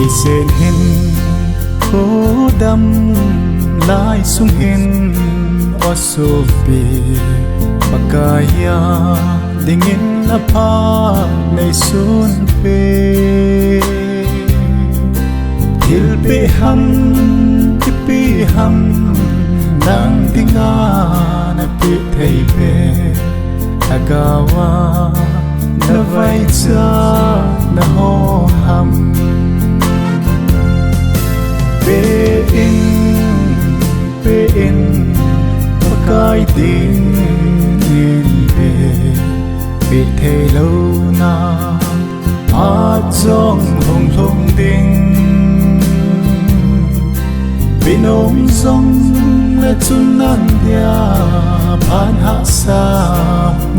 sen hin ko dam lai sung hin osopi pagaya dingin na pa nay sun pe hilpe ham tipi ham nang dinga na pi thei pe agawa na vai cha na ho ham pe in pakai din in pe bị thề lâu na a trong hồng thong ding bị nôm sông là chun nan dia pan hạ sa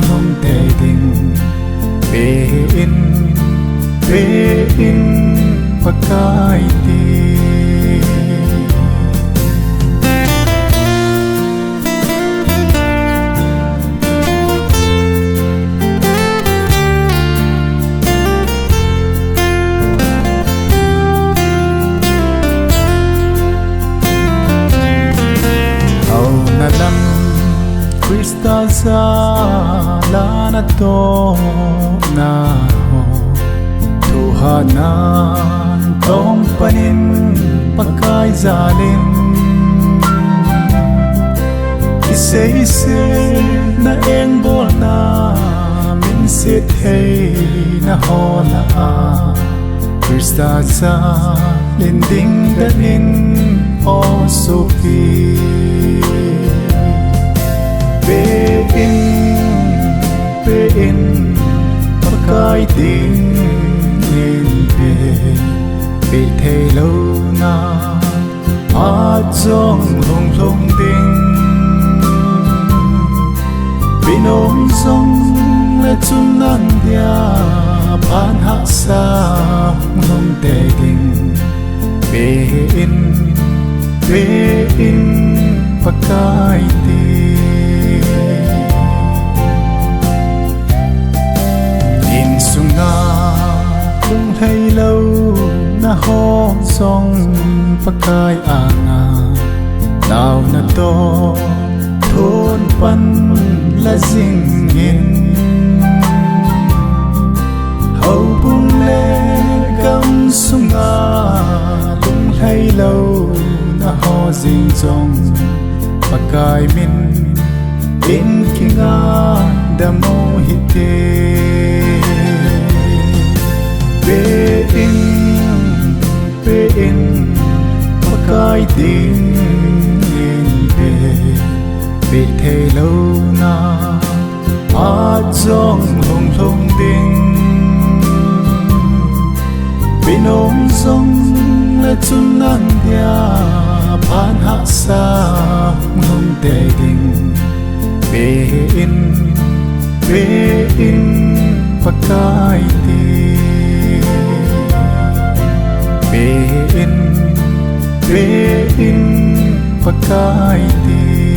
hồng tề ding pe in pakai din Krista sa lana to na ho Tuhanan tong panin pagkay zalin Ise na engbol na minsit hey na hola Krista sa linding danin o sopi pe in pakai din in pe bị thề lâu na a trong hồng thong ding bị nôm sông là chun nan dia pan hạ sa hồng tề ding pe in pakai din sunga lung hay lâu na ho song pakai anga nào na to thôn pan la ding in hậu bung le gam sunga lung hay lâu na ho ding song pakai min in kinga damo hite pe in pakai din in pe bị thề lâu na a trong hồng thong ding bị nôm sông là chun nan dia pan hạ sa hồng tề ding pe in pakai din pe in pakai din